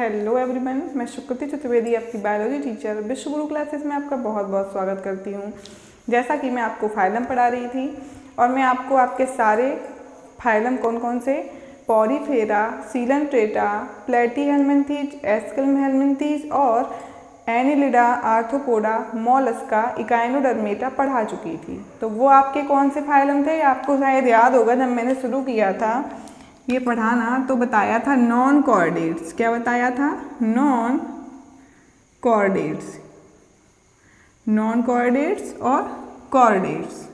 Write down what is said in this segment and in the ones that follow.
Hello everyone, मैं सुकृति चतुर्वेदी आपकी biology teacher विश्व गुरु क्लासेस में आपका बहुत बहुत स्वागत करती हूँ। जैसा कि मैं आपको फाइलम पढ़ा रही थी और मैं आपको आपके सारे फाइलम कौन कौन से पॉरीफेरा, सीलेंट्रेटा, प्लेटीहेल्मिन्थीज, एस्केल्मेल्मिन्थीज और एनिलिडा, आर्थ्रोपोडा, मोलस्का, इकाइनोडर्मेटा पढ़ा चुकी थी। तो वो आपके कौन से फाइलम थे आपको शायद याद होगा। जब मैंने शुरू किया था ये पढ़ाना तो बताया था नॉन कॉर्डेट्स। क्या बताया था? नॉन कॉर्डेट्स, नॉन कॉर्डेट्स और कॉर्डेट्स।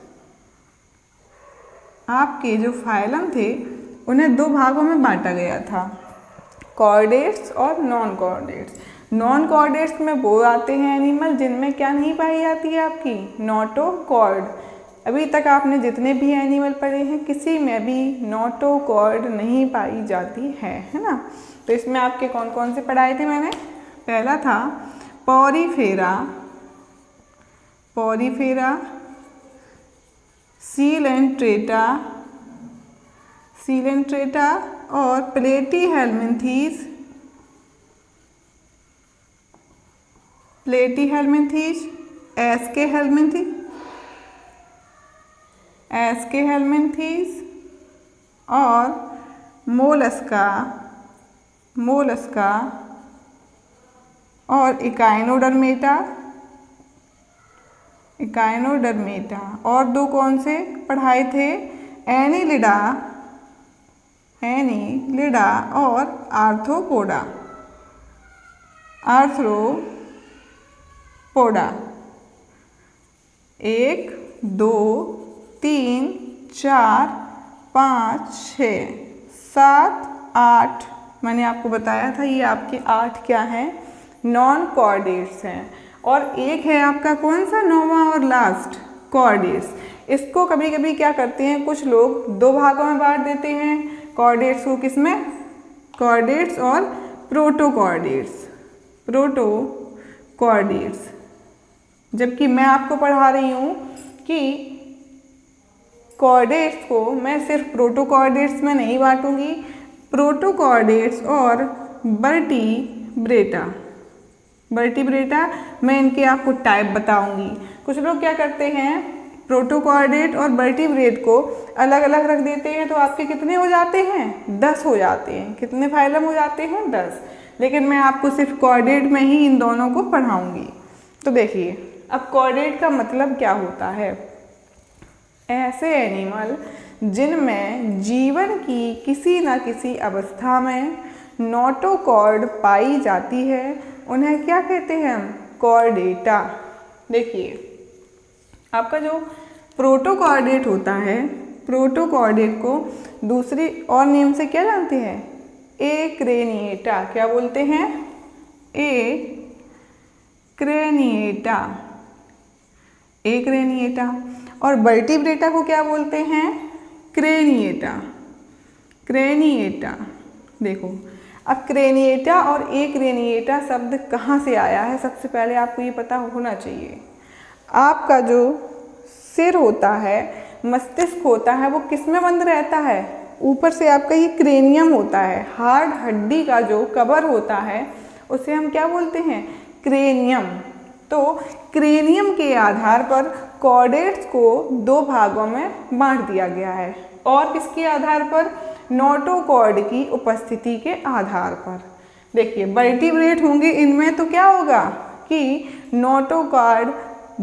आपके जो फाइलम थे उन्हें दो भागों में बांटा गया था, कॉर्डेट्स और नॉन कॉर्डेट्स। नॉन कॉर्डेट्स में वो आते हैं एनिमल जिनमें क्या नहीं पाई जाती है आपकी नोटोकॉर्ड। अभी तक आपने जितने भी एनिमल पढ़े हैं किसी में भी नोटोकॉर्ड नहीं पाई जाती है ना। तो इसमें आपके कौन कौन से पढ़ाए थे मैंने? पहला था पॉरीफेरा, पॉरीफेरा, सीलेंट्रेटा, सीलेंट्रेटा और प्लेटीहेल्मिन्थीज, प्लेटीहेल्मिन्थीज, एस्केहेल्मिन्थीज, एस्केहेल्मिन्थीज और मोलस्का, मोलस्का और इकाइनोडर्मेटा, इकाइनोडर्मेटा। और दो कौन से पढ़ाए थे? एनिलिडा, एनिलिडा और आर्थ्रोपोडा, आर्थ्रोपोडा। 1, 2, 3, 4, 5, 6, 7, 8 मैंने आपको बताया था। ये आपके 8 क्या हैं? नॉन कॉर्डेट्स हैं। और एक है आपका कौन सा? नौवां और लास्ट, कॉर्डेट्स। इसको कभी कभी क्या करते हैं कुछ लोग, दो भागों में बांट देते हैं कॉर्डेट्स को। किसमें? कॉर्डेट्स और प्रोटोकॉर्डेट्स, प्रोटोकॉर्डेट्स। जबकि मैं आपको पढ़ा रही हूँ कि कॉर्डेट्स को मैं सिर्फ प्रोटोकॉर्डेट्स में नहीं बांटूंगी, प्रोटोकॉर्डेट्स और वर्टिब्रेटा, वर्टिब्रेटा मैं इनके आपको टाइप बताऊंगी। कुछ लोग क्या करते हैं प्रोटोकॉर्डेट और वर्टिब्रेट को अलग अलग रख देते हैं, तो आपके कितने हो जाते हैं? 10 हो जाते हैं। कितने फाइलम हो जाते हैं? 10। लेकिन मैं आपको सिर्फ कॉर्डेट में ही इन दोनों को पढ़ाऊंगी। तो देखिए, अब कॉर्डेट का मतलब क्या होता है? ऐसे एनिमल जिनमें जीवन की किसी न किसी अवस्था में नोटोकॉर्ड पाई जाती है उन्हें क्या कहते हैं हम? कॉर्डेटा। देखिए, आपका जो प्रोटोकॉर्डेट होता है, प्रोटोकॉर्डेट को दूसरी और नेम से क्या जानते हैं? एक्रेनिएटा। क्या बोलते हैं? एक्रेनिएटा, एक्रेनिएटा। और वर्टिब्रेटा को क्या बोलते हैं? Craniata, craniata. देखो, अब क्रेनिएटा और एक्रेनिएटा शब्द कहाँ से आया है? सबसे पहले आपको ये पता होना चाहिए। आपका जो सिर होता है, मस्तिष्क होता है, वो किस में बंद रहता है? ऊपर से आपका ये क्रेनियम होता है, हार्ड हड्डी का जो कवर होता है उसे हम क्या बोलते हैं? क्रेनियम। तो क्रेनियम के आधार पर कॉर्डेट्स को दो भागों में बांट दिया गया है। और किसके आधार पर? नोटोकॉर्ड की उपस्थिति के आधार पर। देखिए, वर्टिब्रेट होंगे इनमें तो क्या होगा कि नोटोकॉर्ड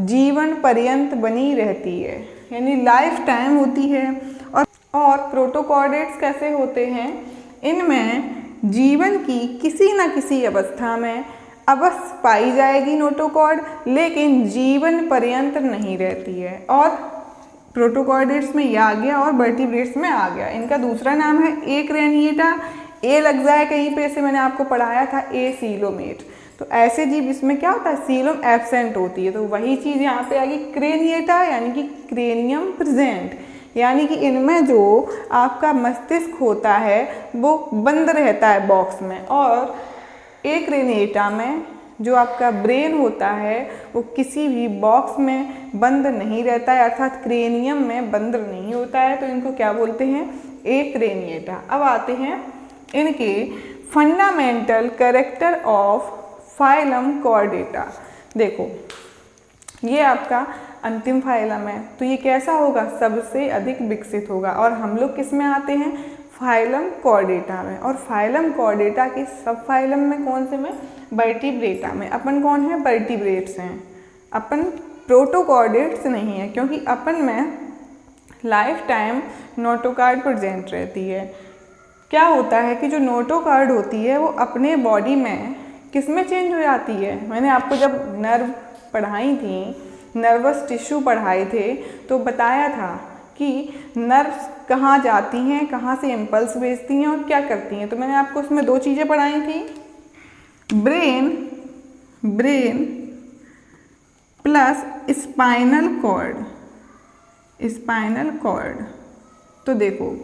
जीवन पर्यंत बनी रहती है, यानी लाइफ टाइम होती है। और प्रोटोकॉर्डेट्स कैसे होते हैं? इनमें जीवन की किसी न किसी अवस्था में अवश्य पाई जाएगी नोटोकॉर्ड, लेकिन जीवन पर्यंत नहीं रहती है। और प्रोटोकॉर्डेट्स में ये आ गया और वर्टिब्रेट्स में आ गया। इनका दूसरा नाम है एक्रेनिएटा। ए लग जाए कहीं पे, इसे मैंने आपको पढ़ाया था एसीलोमेट। तो ऐसे जीव इसमें क्या होता है? सीलोम एब्सेंट होती है, तो वही चीज़ यहाँ पे आ गई क्रेनिएटा, यानी कि क्रेनियम प्रेजेंट। यानी कि इनमें जो आपका मस्तिष्क होता है वो बंद रहता है बॉक्स में, और एक्रेनिएटा में जो आपका ब्रेन होता है वो किसी भी बॉक्स में बंद नहीं रहता है, अर्थात क्रेनियम में बंद नहीं होता है। तो इनको क्या बोलते हैं? एक्रेनिएटा। अब आते हैं इनके fundamental character of phylum Chordata. देखो ये आपका अंतिम फाइलम है, तो ये कैसा होगा, सबसे अधिक विकसित होगा। और हम लोग किस में आते हैं, फाइलम कॉर्डेटा में। और फाइलम कॉर्डेटा के सब फाइलम में कौन से में, वर्टिब्रेटा में। अपन कौन है, वर्टिब्रेट्स हैं, अपन प्रोटोकॉर्डेट्स नहीं है, क्योंकि अपन में लाइफ टाइम नोटोकार्ड प्रेजेंट रहती है। क्या होता है कि जो नोटोकार्ड होती है वो अपने बॉडी में किस में चेंज हो जाती है। मैंने आपको जब नर्व पढ़ाई थी, नर्वस टिश्यू पढ़ाए थे, तो बताया था कि नर्व्स कहाँ जाती हैं, कहाँ से इम्पल्स भेजती हैं और क्या करती हैं। तो मैंने आपको उसमें दो चीज़ें पढ़ाई थी, ब्रेन प्लस स्पाइनल कॉर्ड। तो देखो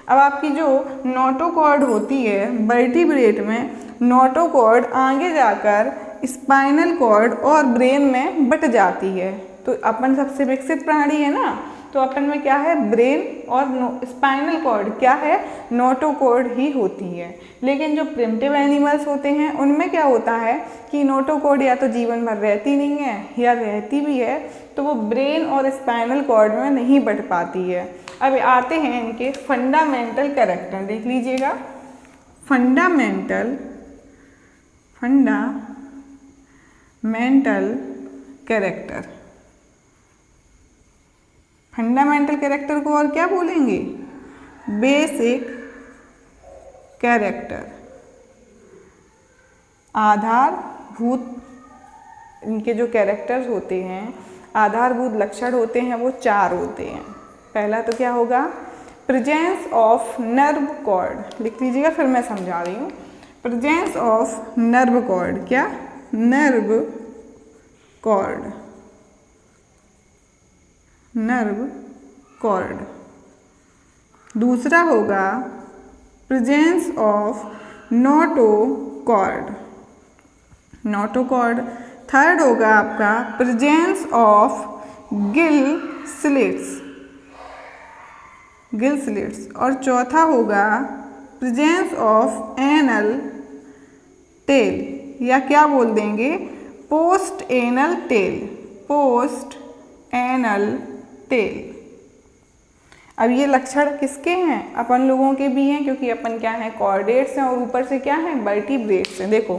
अब आपकी जो नोटोकॉर्ड होती है वर्टिब्रेट में, नोटोकॉर्ड आगे जाकर स्पाइनल कॉर्ड और ब्रेन में बट जाती है। तो अपन सबसे विकसित प्राणी है ना, तो अपन में क्या है, ब्रेन और स्पाइनल कॉर्ड क्या है, नोटोकॉर्ड ही होती है। लेकिन जो प्रिमिटिव एनिमल्स होते हैं उनमें क्या होता है कि नोटोकॉर्ड या तो जीवन भर रहती नहीं है, या रहती भी है तो वो ब्रेन और स्पाइनल कॉर्ड में नहीं बट पाती है। अब आते हैं इनके फंडामेंटल कैरेक्टर, देख लीजिएगा। फंडामेंटल कैरेक्टर, फंडामेंटल कैरेक्टर को और क्या बोलेंगे, बेसिक कैरेक्टर। आधारभूत इनके जो कैरेक्टर्स होते हैं, आधारभूत लक्षण होते हैं, वो 4 होते हैं। पहला तो क्या होगा, प्रेजेंस ऑफ नर्व कॉर्ड, लिख लीजिएगा फिर मैं समझा रही हूँ। प्रेजेंस ऑफ नर्व कॉर्ड, क्या, नर्व कॉर्ड। दूसरा होगा प्रेजेंस ऑफ नोटोकॉर्ड। थर्ड होगा आपका प्रेजेंस ऑफ गिल स्लिट्स। और चौथा होगा प्रेजेंस ऑफ एनल टेल, या क्या बोल देंगे, पोस्ट एनल टेल। अब ये लक्षण किसके हैं, अपन लोगों के भी हैं, क्योंकि अपन क्या है, कॉर्डेट्स हैं और ऊपर से क्या है, वर्टिब्रेट्स हैं। देखो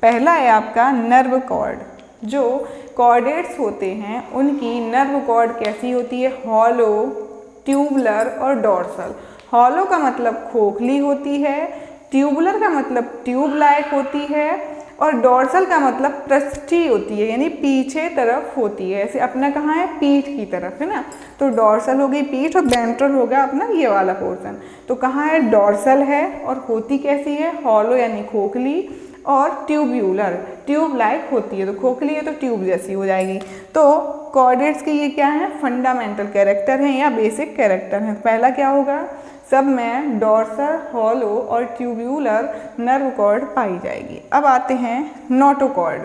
पहला है आपका नर्व कॉर्ड। जो कॉर्डेट्स होते हैं उनकी नर्व कॉर्ड कैसी होती है, हॉलो, ट्यूबुलर और डॉर्सल। हॉलो का मतलब खोखली होती है, ट्यूबुलर का मतलब ट्यूब लाइक होती है, और डॉर्सल का मतलब पृष्ठी होती है, यानी पीछे तरफ होती है। ऐसे अपना कहाँ है, पीठ की तरफ है ना, तो डॉर्सल हो गई पीठ और वेंट्रल होगा अपना ये वाला पोर्शन। तो कहाँ है, डॉर्सल है, और होती कैसी है, हॉलो यानी खोखली, और ट्यूब्यूलर ट्यूब लाइक होती है। तो खोखली है तो ट्यूब जैसी हो जाएगी। तो कॉर्डेट्स के ये क्या है, फंडामेंटल कैरेक्टर हैं या बेसिक कैरेक्टर हैं। पहला क्या होगा, सब में डॉर्सल, हॉलो और ट्यूब्यूलर नर्व कॉर्ड पाई जाएगी। अब आते हैं नोटोकॉर्ड।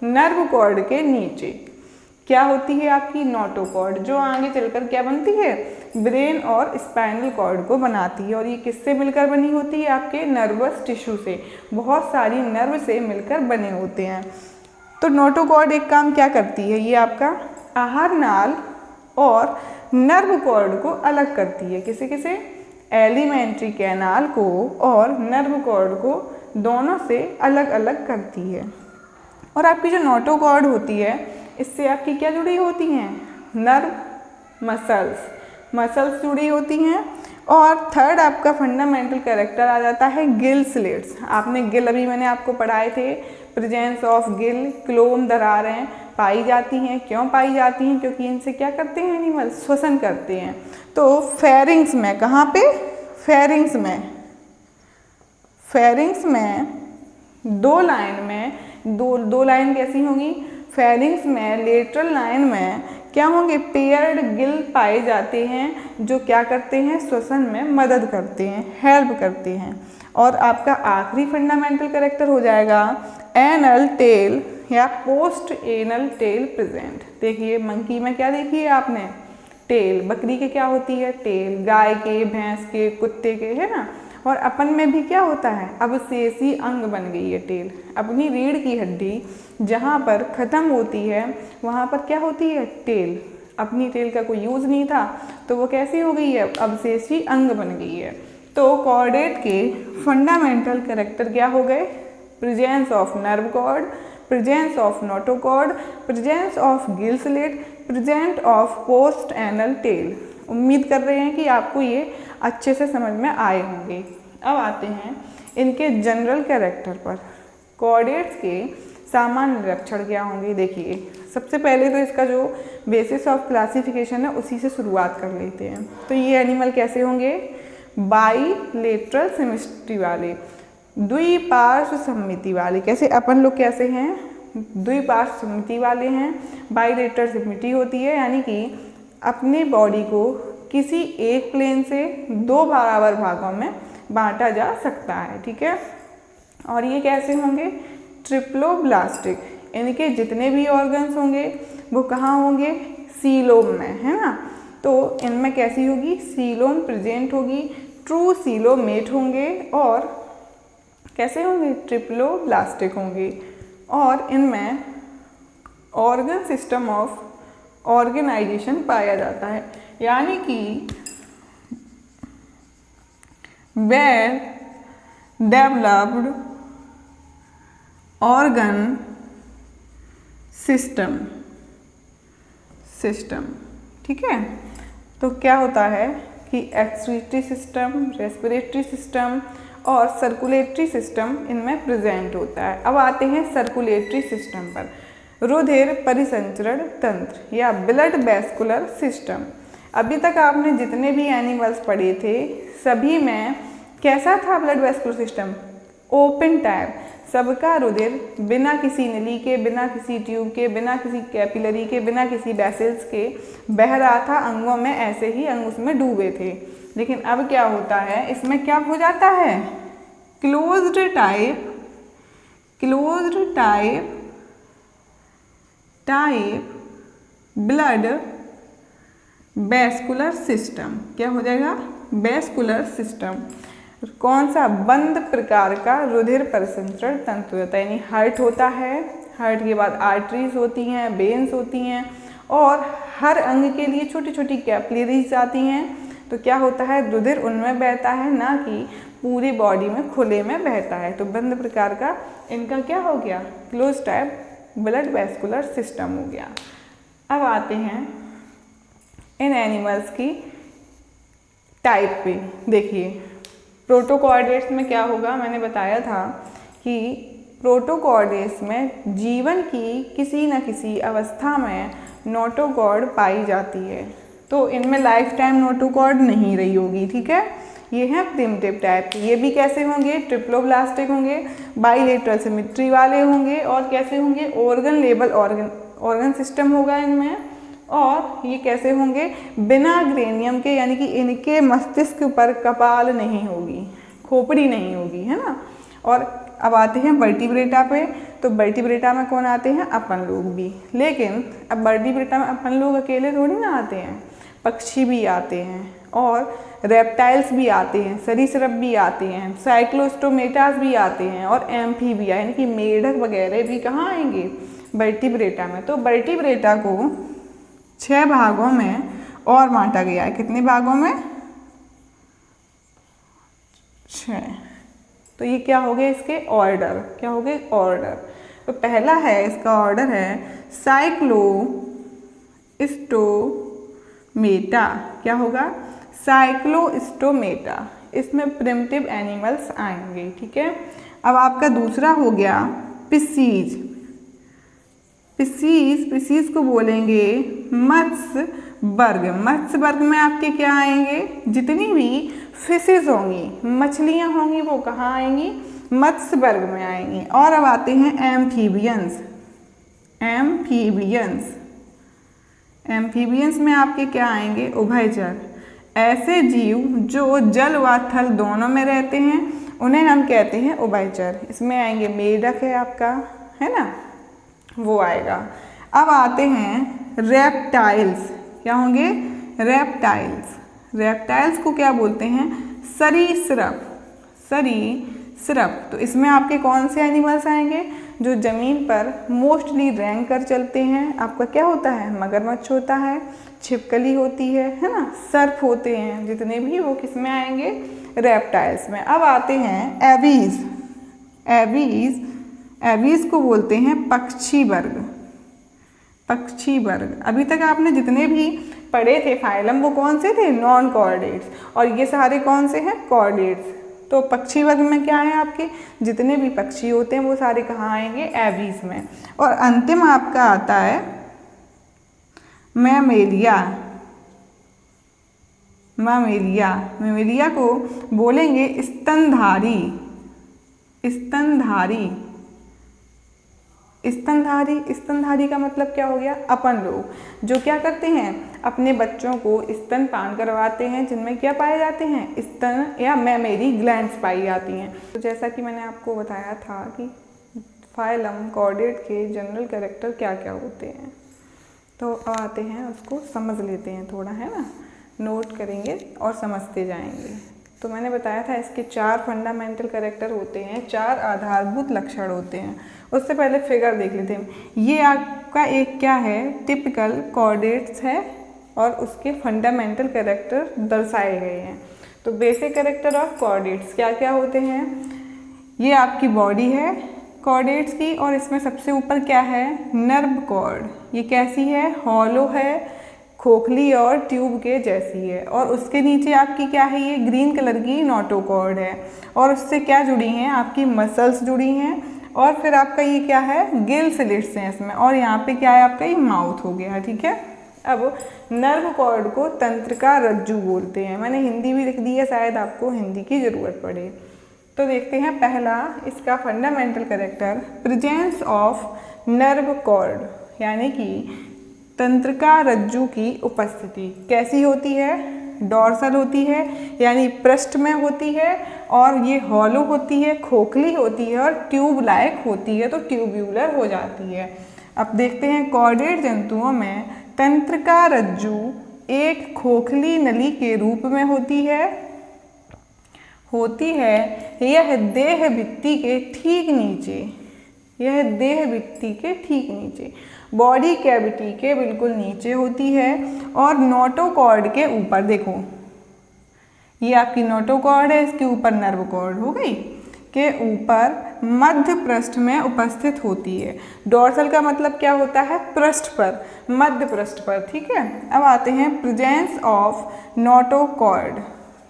नर्व कॉर्ड के नीचे क्या होती है आपकी, नोटोकॉर्ड, जो आगे चलकर क्या बनती है, ब्रेन और स्पाइनल कॉर्ड को बनाती है। और ये किससे मिलकर बनी होती है, आपके नर्वस टिश्यू से, बहुत सारी नर्व से मिलकर बने होते हैं। तो नोटोकॉर्ड एक काम क्या करती है, ये आपका आहार नाल और नर्व कॉर्ड को अलग करती है। किसे एलिमेंट्री कैनाल को और नर्व कॉर्ड को दोनों से अलग अलग करती है। और आपकी जो नोटोकॉर्ड होती है इससे आपकी क्या जुड़ी होती हैं, नर्व मसल्स जुड़ी होती हैं। और थर्ड आपका फंडामेंटल कैरेक्टर आ जाता है गिल स्लिट्स। आपने गिल अभी मैंने आपको पढ़ाए थे, प्रेजेंस ऑफ गिल, क्लोम दरारें पाई जाती हैं। क्यों पाई जाती हैं, क्योंकि इनसे क्या करते हैं एनिमल, श्वसन करते हैं। तो फेरिंग्स में, कहाँ पे, फेरिंग्स में दो लाइन कैसी होंगी, फेरिंग्स में लेटरल लाइन में क्या होंगे, पेयर्ड गिल पाए जाते हैं, जो क्या करते हैं, श्वसन में मदद करते हैं, हेल्प करते हैं। और आपका आखिरी फंडामेंटल कैरेक्टर हो जाएगा एनल टेल या पोस्ट एनल टेल प्रेजेंट। देखिए मंकी में क्या देखिए आपने, टेल, बकरी के क्या होती है, टेल, गाय के, भैंस के, कुत्ते के, है ना। और अपन में भी क्या होता है, अवशेषी अंग बन गई है टेल। अपनी रीढ़ की हड्डी जहाँ पर ख़त्म होती है वहाँ पर क्या होती है, टेल। अपनी टेल का कोई यूज़ नहीं था तो वो कैसी हो गई है, अवशेषी अंग बन गई है। तो कॉर्डेट के फंडामेंटल कैरेक्टर क्या हो गए, presence of nerve cord, presence of notochord, presence of gill slit, present of post anal tail. उम्मीद कर रहे हैं कि आपको ये अच्छे से समझ में आए होंगे। अब आते हैं इनके जनरल कैरेक्टर पर। कॉर्डेट्स के सामान्य लक्षण क्या होंगे, देखिए सबसे पहले तो इसका जो बेसिस ऑफ क्लासिफिकेशन है उसी से शुरुआत कर लेते हैं। तो ये एनिमल कैसे होंगे, बाईलेटरल सिमेट्री वाले, द्विपार्श्व सममिति वाले। कैसे अपन लोग कैसे हैं, द्विपार्श्व सममिति वाले हैं। बाईलेटरल सिमेट्री होती है यानी कि अपने बॉडी को किसी एक प्लेन से दो बराबर भागों में बांटा जा सकता है, ठीक है। और ये कैसे होंगे, ट्रिप्लोब्लास्टिक। इनके जितने भी ऑर्गन्स होंगे वो कहाँ होंगे, सीलोम में, है ना। तो इनमें कैसी होगी, सीलोम प्रेजेंट होगी, ट्रू सीलोमेट होंगे और कैसे होंगे, ट्रिप्लोब्लास्टिक होंगे। और इनमें ऑर्गन सिस्टम ऑफ ऑर्गेनाइजेशन पाया जाता है, यानी कि वेल डेवलप्ड ऑर्गन सिस्टम, ठीक है। तो क्या होता है कि एक्सक्रीटरी सिस्टम, रेस्पिरेटरी सिस्टम और सर्कुलेटरी सिस्टम इनमें प्रेजेंट होता है। अब आते हैं सर्कुलेटरी सिस्टम पर। रुधिर परिसंचरण तंत्र या ब्लड वैस्कुलर सिस्टम। अभी तक आपने जितने भी एनिमल्स पढ़े थे सभी में कैसा था blood vascular system, open type. सबका रुधिर बिना किसी नली के, बिना किसी ट्यूब के, बिना किसी कैपिलरी के, बिना किसी वेसल्स के बह रहा था अंगों में, ऐसे ही अंग उसमें डूबे थे। लेकिन अब क्या होता है, इसमें क्या हो जाता है, closed type blood vascular system. क्या हो जाएगा, वैस्कुलर सिस्टम। कौन सा, बंद प्रकार का रुधिर परिसंचरण तंत्र होता है, यानी हार्ट होता है, हार्ट के बाद आर्टरीज होती हैं, वेन्स होती हैं और हर अंग के लिए छोटी छोटी कैपिलरीज आती हैं। तो क्या होता है, रुधिर उनमें बहता है, ना कि पूरी बॉडी में खुले में बहता है। तो बंद प्रकार का इनका क्या हो गया, close type blood vascular system हो गया। अब आते हैं इन एनिमल्स की टाइप पे। देखिए प्रोटोकॉर्डेट्स में क्या होगा, मैंने बताया था कि प्रोटोकॉर्डेट्स में जीवन की किसी न किसी अवस्था में नोटोकॉर्ड पाई जाती है। तो इनमें लाइफ टाइम नोटोकॉर्ड नहीं रही होगी, ठीक है। ये हैं प्रिमिटिव टाइप। ये भी कैसे होंगे, ट्रिप्लोब्लास्टिक होंगे, बाईलेटरल सिमेट्री वाले होंगे और कैसे होंगे, ऑर्गन लेबल ऑर्गन सिस्टम होगा इनमें। और ये कैसे होंगे, बिना ग्रेनियम के, यानी कि इनके मस्तिष्क पर कपाल नहीं होगी, खोपड़ी नहीं होगी, है ना। और अब आते हैं वर्टिब्रेटा पे। तो वर्टिब्रेटा में कौन आते हैं, अपन लोग भी। लेकिन अब वर्टिब्रेटा में अपन लोग अकेले थोड़ी ना आते हैं, पक्षी भी आते हैं और रेप्टाइल्स भी आते हैं, सरीसृप भी आते हैं, साइक्लोस्टोमेटास भी आते हैं और एम्फीबिया यानी कि मेढक वगैरह भी कहाँ आएंगे, वर्टिब्रेटा में। तो वर्टिब्रेटा को 6 भागों में और बांटा गया है। कितने भागों में, 6। तो ये क्या हो गए इसके ऑर्डर, क्या हो गए ऑर्डर। तो पहला है इसका ऑर्डर है साइक्लोस्टोमेटा। क्या होगा, साइक्लोस्टोमेटा। इसमें प्रिमिटिव एनिमल्स आएंगे, ठीक है। अब आपका दूसरा हो गया पिसीज। पिसीज को बोलेंगे मत्स्य वर्ग। मत्स्य वर्ग में आपके क्या आएंगे, जितनी भी फिशेज होंगी, मछलियां होंगी, वो कहाँ आएंगी, मत्स्य वर्ग में आएंगी। और अब आते हैं एम्फीबियंस। एम्फीबियंस में आपके क्या आएंगे, उभयचर। ऐसे जीव जो जल व थल दोनों में रहते हैं उन्हें हम कहते हैं उभयचर। इसमें आएंगे मेढक है आपका, है ना, वो आएगा। अब आते हैं रेप्टाइल्स। क्या होंगे, रेप्टाइल्स। रेप्टाइल्स को क्या बोलते हैं, सरीसृप। सरीसृप। तो इसमें आपके कौन से एनिमल्स आएंगे? जो ज़मीन पर मोस्टली रैंक कर चलते हैं। आपका क्या होता है? मगरमच्छ होता है, छिपकली होती है ना, सर्प होते हैं, जितने भी वो किस में आएंगे? रेप्टाइल्स में। अब आते हैं एवीज। एवीज को बोलते हैं पक्षी वर्ग। पक्षी वर्ग। अभी तक आपने जितने भी पढ़े थे फाइलम वो कौन से थे? नॉन कॉर्डेट्स, और ये सारे कौन से हैं? कॉर्डेट्स। तो पक्षी वर्ग में क्या है? आपके जितने भी पक्षी होते हैं वो सारे कहाँ आएंगे? एवीज में। और अंतिम आपका आता है मैमेलिया। मैमेलिया को बोलेंगे स्तनधारी। स्तनधारी का मतलब क्या हो गया? अपन लोग जो क्या करते हैं? अपने बच्चों को स्तनपान करवाते हैं, जिनमें क्या पाए जाते हैं? स्तन या मैमेरी ग्लैंड्स पाई जाती हैं। तो जैसा कि मैंने आपको बताया था कि फाइलम कॉर्डेट के जनरल कैरेक्टर क्या क्या होते हैं, तो अब आते हैं उसको समझ लेते हैं थोड़ा, है ना, नोट करेंगे और समझते जाएंगे। तो मैंने बताया था इसके 4 फंडामेंटल कैरेक्टर होते हैं, 4 आधारभूत लक्षण होते हैं। उससे पहले फिगर देख लेते हैं। ये आपका एक क्या है? टिपिकल कॉर्डेट्स है और उसके फंडामेंटल कैरेक्टर दर्शाए गए हैं। तो बेसिक कैरेक्टर ऑफ कॉर्डेट्स क्या क्या होते हैं? ये आपकी बॉडी है कॉर्डेट्स की, और इसमें सबसे ऊपर क्या है? Nerve cord. ये कैसी है? हॉलो है, खोखली और ट्यूब के जैसी है। और उसके नीचे आपकी क्या है? ये ग्रीन कलर की नोटोकॉर्ड है, और उससे क्या जुड़ी हैं? आपकी मसल्स जुड़ी हैं। और फिर आपका ये क्या है? गिल स्लिट्स हैं इसमें, और यहाँ पे क्या है? आपका ये माउथ हो गया, ठीक है। अब नर्व कॉर्ड को तंत्रिका रज्जु बोलते हैं। मैंने हिंदी भी लिख दी है, शायद आपको हिंदी की ज़रूरत पड़े। तो देखते हैं पहला इसका fundamental character, presence of nerve cord, यानी कि तंत्रिका रज्जु की उपस्थिति कैसी होती है? डॉर्सल होती है, यानी पृष्ठ में होती है, और ये हॉलो होती है, खोखली होती है, और ट्यूब लाइक होती है, तो ट्यूब्यूलर हो जाती है। अब देखते हैं कॉर्डेट जंतुओं में तंत्रिका रज्जु एक खोखली नली के रूप में होती है। यह देह भित्ति के ठीक नीचे, बॉडी कैविटी के बिल्कुल नीचे होती है। और नोटोकॉर्ड के ऊपर, देखो ये आपकी नोटोकॉर्ड है, इसके ऊपर नर्व कॉर्ड हो गई, के ऊपर मध्य पृष्ठ में उपस्थित होती है। डॉर्सल का मतलब क्या होता है? पृष्ठ पर, मध्य पृष्ठ पर, ठीक है। अब आते हैं प्रेजेंस ऑफ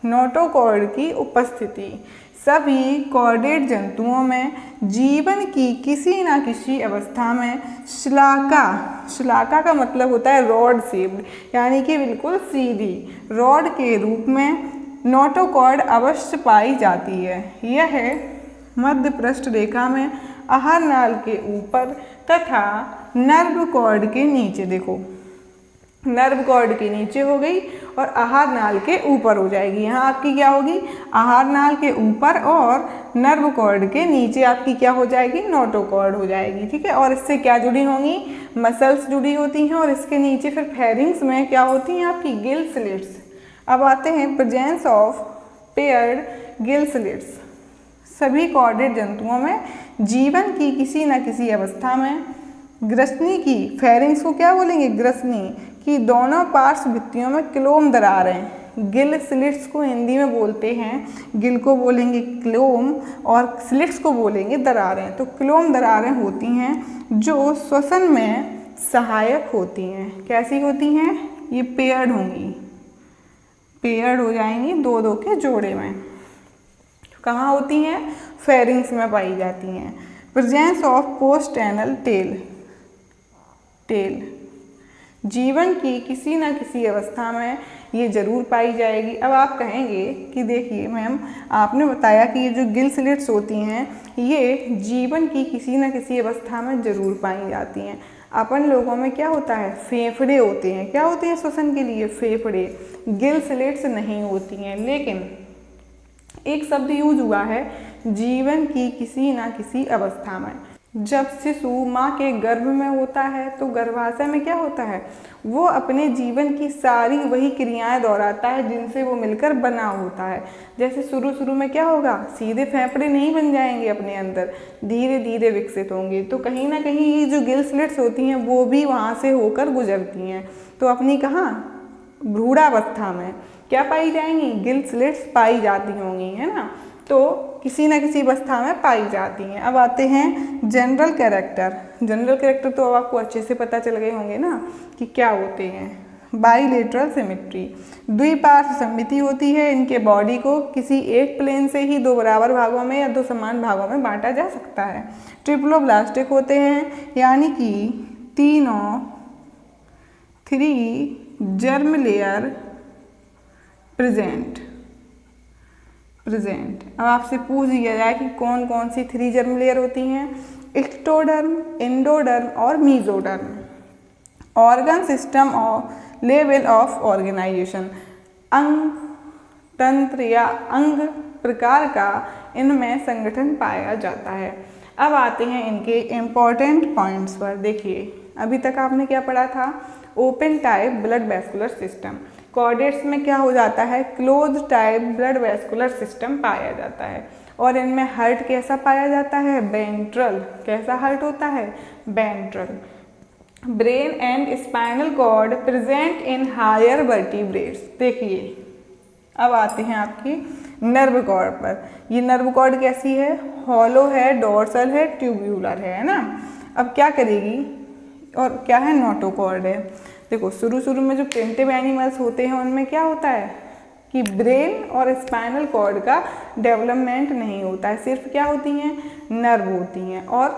नोटोकॉर्ड की उपस्थिति। सभी कॉर्डेट जंतुओं में जीवन की किसी न किसी अवस्था में शलाका का मतलब होता है रॉड शेप्ड, यानी कि बिल्कुल सीधी रॉड के रूप में नोटोकॉर्ड अवश्य पाई जाती है। यह मध्य पृष्ठ रेखा में आहार नाल के ऊपर तथा नर्व कॉर्ड के नीचे, देखो नर्व कॉर्ड के नीचे हो गई और आहार नाल के ऊपर हो जाएगी। यहाँ आपकी क्या होगी? आहार नाल के ऊपर, और नर्व कॉर्ड के नीचे आपकी क्या हो जाएगी? नोटोकॉर्ड हो जाएगी, ठीक है। और इससे क्या जुड़ी होंगी? मसल्स जुड़ी होती हैं, और इसके नीचे फिर फेरिंग्स में क्या होती हैं? आपकी गिल स्लिट्स। अब आते हैं presence of paired gill slits. सभी कॉर्डेट जंतुओं में जीवन की किसी न किसी अवस्था में ग्रसनी की, फेरिंग्स को क्या बोलेंगे? ग्रसनी की दोनों पार्श्व भित्तियों में क्लोम दरारें। गिल स्लिट्स को हिंदी में बोलते हैं, गिल को बोलेंगे क्लोम और स्लिट्स को बोलेंगे दरारें। तो क्लोम दरारें होती हैं जो श्वसन में सहायक होती हैं। कैसी होती हैं? ये पेयर्ड होंगी, पेयर्ड हो जाएंगी 2-2 के जोड़े में। कहाँ होती हैं? फेरिंग्स में पाई जाती हैं। Presence of post anal tell, जीवन की किसी न किसी अवस्था में ये जरूर पाई जाएगी। अब आप कहेंगे कि देखिए मैम, आपने बताया कि ये जो गिल स्लिट्स होती हैं ये जीवन की किसी न किसी अवस्था में जरूर पाई जाती हैं। अपन लोगों में क्या होता है? फेफड़े होते हैं। क्या होते हैं श्वसन के लिए? फेफड़े। गिल स्लिट्स नहीं होती हैं। लेकिन एक शब्द यूज हुआ है जीवन की किसी न किसी अवस्था में। जब शिशु माँ के गर्भ में होता है तो गर्भाशय में क्या होता है, वो अपने जीवन की सारी वही क्रियाएं दोहराता है जिनसे वो मिलकर बना होता है। जैसे शुरू में क्या होगा, सीधे फेफड़े नहीं बन जाएंगे अपने अंदर, धीरे धीरे विकसित होंगे। तो कहीं ना कहीं ये जो गिल स्लिट्स होती हैं वो भी वहाँ से होकर गुजरती हैं। तो अपनी कहाँ, भ्रूणावस्था में क्या पाई जाएंगी, गिल स्लिट्स पाई जाती होंगी, है ना। तो किसी न किसी अवस्था में पाई जाती हैं। अब आते हैं जनरल कैरेक्टर। जनरल कैरेक्टर तो अब आपको अच्छे से पता चल गए होंगे ना कि क्या होते हैं। बाइलेटरल सिमेट्री, द्विपार्श्व सममिति होती है। इनके बॉडी को किसी एक प्लेन से ही दो बराबर भागों में या दो समान भागों में बांटा जा सकता है। ट्रिप्लोब्लास्टिक होते हैं, यानी कि तीनों 3 जर्म लेयर प्रेजेंट। अब आपसे पूछ दिया जाए कि कौन कौन सी 3 जर्म लेयर होती हैं, एक्टोडर्म, एंडोडर्म और मीजोडर्म। ऑर्गन सिस्टम और लेवल ऑफ ऑर्गेनाइजेशन, अंग तंत्र या अंग प्रकार का इनमें संगठन पाया जाता है। अब आते हैं इनके इम्पॉर्टेंट पॉइंट्स पर। देखिए अभी तक आपने क्या पढ़ा था, open type blood vascular system. Chordates में क्या हो जाता है, close type blood vascular system पाया जाता है। और इनमें हार्ट कैसा पाया जाता है, वेंट्रल। कैसा हार्ट होता है, ventral. Brain and spinal cord present in higher vertebrates. देखिए अब आते हैं आपकी नर्व कॉर्ड पर। ये नर्व कॉर्ड कैसी है, हॉलो है, डोर्सल है, ट्यूब्यूलर है ना। अब क्या करेगी, और क्या है, नोटोकॉर्ड है। देखो शुरू में जो प्रिमिटिव एनिमल्स होते हैं उनमें क्या होता है कि ब्रेन और स्पाइनल कॉर्ड का डेवलपमेंट नहीं होता है, सिर्फ क्या होती हैं, नर्व होती हैं और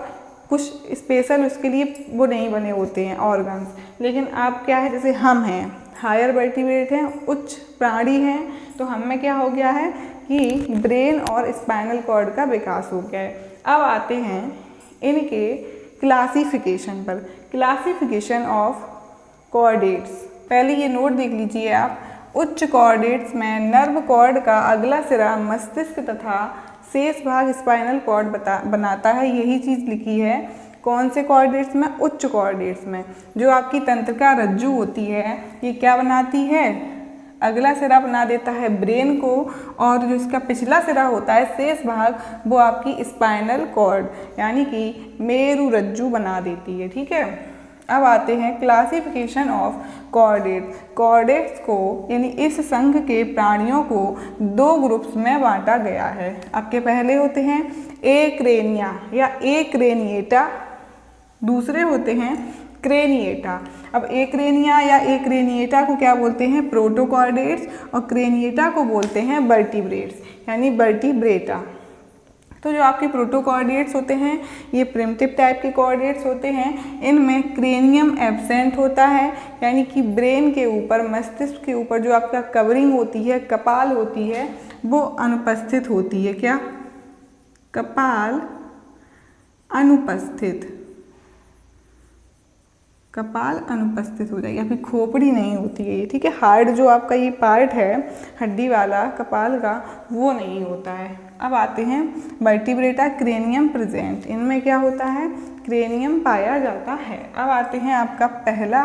कुछ स्पेशल उसके लिए वो नहीं बने होते हैं ऑर्गन्स। लेकिन आप क्या है, जैसे हम हैं, हायर वर्टिब्रेट हैं, उच्च प्राणी हैं, तो हम में क्या हो गया है कि ब्रेन और स्पाइनल कॉर्ड का विकास हो गया है। अब आते हैं इनके क्लासिफिकेशन पर। क्लासिफिकेशन ऑफ कॉर्डेट्स, पहले ये नोट देख लीजिए आप। उच्च कॉर्डेट्स में नर्व कॉर्ड का अगला सिरा मस्तिष्क तथा शेष भाग स्पाइनल कॉर्ड बनाता है। यही चीज़ लिखी है कौन से कॉर्डेट्स में, उच्च कॉर्डेट्स में। जो आपकी तंत्रिका रज्जु होती है ये क्या बनाती है, अगला सिरा बना देता है ब्रेन को, और जो इसका पिछला सिरा होता है शेष भाग वो आपकी स्पाइनल कॉर्ड यानी कि मेरु रज्जु बना देती है। ठीक है। अब आते हैं क्लासिफिकेशन ऑफ कॉर्डेट्स। कॉर्डेट्स को यानी इस संघ के प्राणियों को 2 ग्रुप्स में बांटा गया है। आपके पहले होते हैं एक्रेनिया या एक्रेनिएटा, दूसरे होते हैं क्रेनिएटा। अब एक्रेनिया या एक्रेनिएटा को क्या बोलते हैं, प्रोटोकॉर्डेट्स, और क्रेनिएटा को बोलते हैं वर्टिब्रेट्स यानी वर्टिब्रेटा। तो जो आपके प्रोटोकॉर्डेट्स होते हैं ये प्रिमिटिव टाइप के कॉर्डेट्स होते हैं। इनमें क्रेनियम एब्सेंट होता है, यानी कि ब्रेन के ऊपर, मस्तिष्क के ऊपर जो आपका कवरिंग होती है, कपाल होती है, वो अनुपस्थित होती है। क्या, कपाल अनुपस्थित, कपाल अनुपस्थित हो जाएगी, आपकी खोपड़ी नहीं होती है ये। ठीक है। हार्ड जो आपका ये पार्ट है हड्डी वाला कपाल का, वो नहीं होता है। अब आते हैं वर्टिब्रेटा, क्रेनियम प्रेजेंट। इनमें क्या होता है, क्रेनियम पाया जाता है। अब आते हैं आपका पहला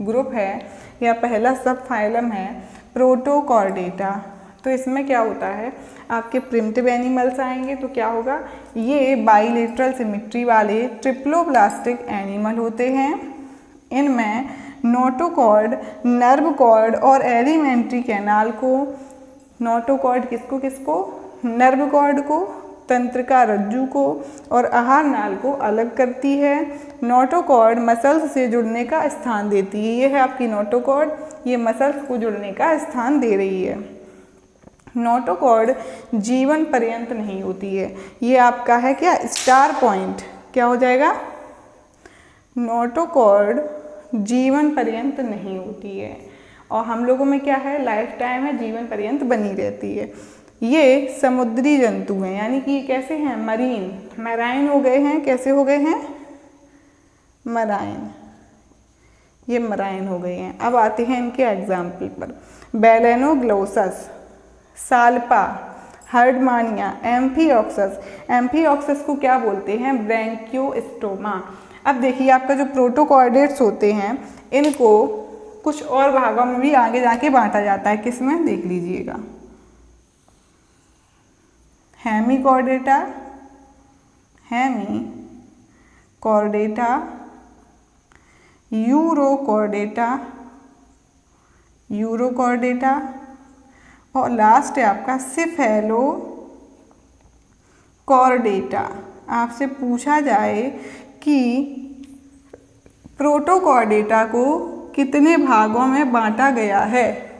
ग्रुप है या पहला सब फाइलम है प्रोटोकॉर्डेटा। तो इसमें क्या होता है, आपके प्रिमिटिव एनिमल्स आएंगे तो क्या होगा, ये बाइलेटरल सिमेट्री वाले ट्रिप्लोब्लास्टिक एनिमल होते हैं। इनमें नोटोकॉर्ड, नर्व कॉर्ड और एलिमेंट्री कैनाल को, नोटोकॉर्ड किसको किसको, नर्व कॉर्ड को, तंत्रिका रज्जु को और आहार नाल को अलग करती है। नोटोकॉर्ड मसल्स से जुड़ने का स्थान देती है। ये है आपकी नोटोकॉर्ड, ये मसल्स को जुड़ने का स्थान दे रही है। नोटोकॉर्ड जीवन पर्यंत नहीं होती है। ये आपका है क्या, स्टार पॉइंट, क्या हो जाएगा, नोटोकॉर्ड जीवन पर्यंत नहीं होती है। और हम लोगों में क्या है, लाइफ टाइम है, जीवन पर्यंत बनी रहती है। ये समुद्री जंतु हैं, यानी कि कैसे हैं, मरीन, मैराइन हो गए हैं। कैसे हो गए हैं, मराइन, ये मराइन हो गए हैं। अब आते हैं इनके एग्जाम्पल पर। Balanoglossus, salpa, Herdmania, एम्फिओक्सस। एम्फिओक्सस को क्या बोलते हैं? ब्रैंकियोस्टोमा। अब देखिए आपका जो प्रोटोकॉर्डेट्स होते हैं इनको कुछ और भागों में भी आगे जाके बांटा जाता है। किसमें? देख लीजिएगा, हेमिकॉर्डेटा, हेमिकॉर्डेटा, यूरोकॉर्डेटा, यूरोकॉर्डेटा और लास्ट है आपका सिफेलोकॉर्डेटा। आपसे पूछा जाए कि प्रोटोकॉर्डेटा को कितने भागों में बांटा गया है,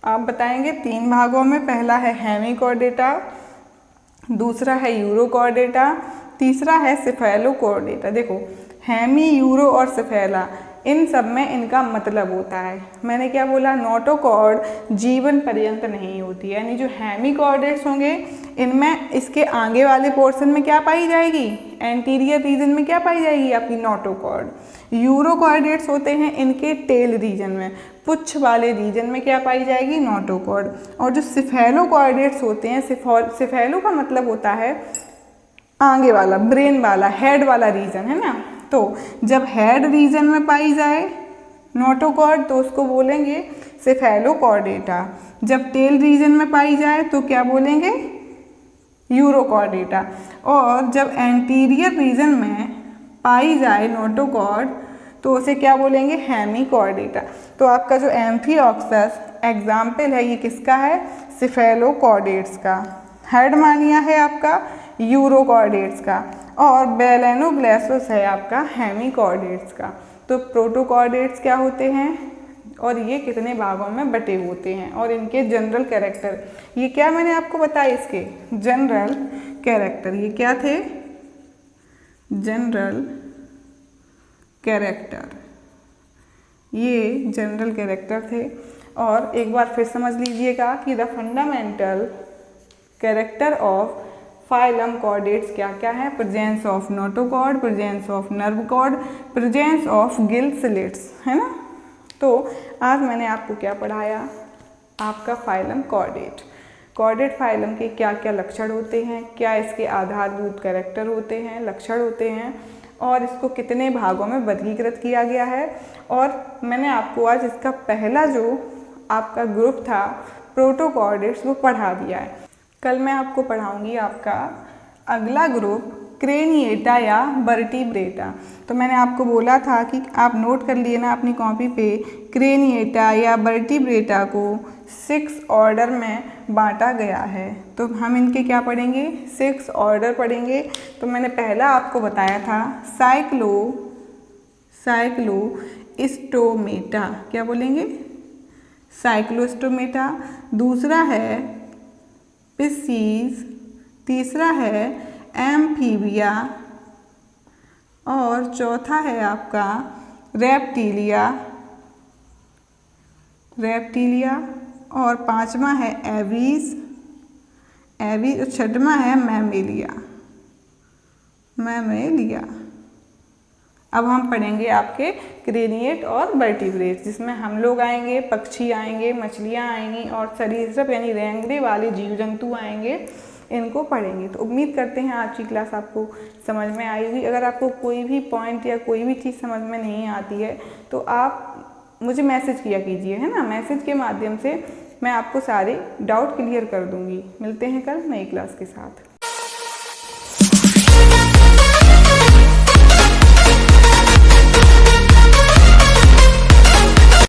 आप बताएंगे 3 भागों में। पहला है हेमिकॉर्डेटा, दूसरा है यूरोकॉर्डेटा, तीसरा है सिफेलोकॉर्डेटा। देखो हेमी, यूरो और सिफेला, इन सब में इनका मतलब होता है। मैंने क्या बोला? नोटोकॉर्ड जीवन पर्यंत नहीं होती है, यानी जो हेमिकॉर्डेट्स होंगे इनमें इसके आगे वाले पोर्शन में क्या पाई जाएगी? एंटीरियर रीजन में क्या पाई जाएगी? आपकी नोटोकॉर्ड। यूरोकॉर्डेट्स होते हैं इनके टेल रीजन में, पुच्छ वाले रीजन में क्या पाई जाएगी? नोटोकॉर्ड। और जो सिफेलोकॉर्डेट्स होते हैं, सिफेलो का मतलब होता है आगे वाला, ब्रेन वाला, हेड वाला रीजन, है ना। तो जब हेड रीजन में पाई जाए नोटोकॉर्ड तो उसको बोलेंगे सिफेलोकॉर्डेटा। जब टेल रीजन में पाई जाए तो क्या बोलेंगे? यूरोकॉर्डेटा। और जब एंटीरियर रीजन में पाई जाए नोटोकॉर्ड तो उसे क्या बोलेंगे? हेमिकॉर्डेटा। तो आपका जो एम्फिओक्सस एग्जाम्पल है ये किसका है? सिफेलोकॉर्डेट्स का। हर्डमानिया है आपका यूरोकॉर्डेट्स का और बेलेनोग्लेसोस है आपका हेमिकॉर्डेट्स का। तो प्रोटोकॉर्डेट्स क्या होते हैं और ये कितने भागों में बटे होते हैं और इनके जनरल कैरेक्टर, ये क्या मैंने आपको बताया? इसके जनरल कैरेक्टर, ये क्या थे? जनरल कैरेक्टर, ये जनरल कैरेक्टर थे। और एक बार फिर समझ लीजिएगा कि the fundamental character of phylum chordates क्या क्या है? Presence of notochord, presence of nerve cord, presence of gill slits, है ना। तो आज मैंने आपको क्या पढ़ाया? आपका फाइलम कॉर्डेट। कॉर्डेट फाइलम के क्या क्या लक्षण होते हैं, क्या इसके आधारभूत कैरेक्टर होते हैं, लक्षण होते हैं और इसको कितने भागों में वर्गीकृत किया गया है। और मैंने आपको आज इसका पहला जो आपका ग्रुप था प्रोटोकॉर्डेट्स वो पढ़ा दिया है। कल मैं आपको पढ़ाऊंगी आपका अगला ग्रुप क्रेनिएटा या वर्टिब्रेटा। तो मैंने आपको बोला था कि आप नोट कर लिए ना अपनी कॉपी पे, क्रेनिएटा या वर्टिब्रेटा को 6 ऑर्डर में बांटा गया है। तो हम इनके क्या पढ़ेंगे? 6 ऑर्डर पढ़ेंगे। तो मैंने पहला आपको बताया था साइक्लोस्टोमेटा, क्या बोलेंगे? साइक्लोस्टोमेटा। दूसरा है पिसीज, तीसरा है एम्फीबिया और चौथा है आपका रेप्टिलिया और पांचवा है एवीज और छठवां है मैमेलिया। अब हम पढ़ेंगे आपके क्रेनिएट और वर्टिब्रेट, जिसमें हम लोग आएंगे, पक्षी आएंगे, मछलियाँ आएंगी और सरीसृप यानी रेंगने वाले जीव जंतु आएंगे, इनको पढ़ेंगे। तो उम्मीद करते हैं आज की क्लास आपको समझ में आई होगी। अगर आपको कोई भी पॉइंट या कोई भी चीज़ समझ में नहीं आती है तो आप मुझे मैसेज किया कीजिए, है ना। मैसेज के माध्यम से मैं आपको सारे डाउट क्लियर कर दूँगी। मिलते हैं कल नई क्लास के साथ।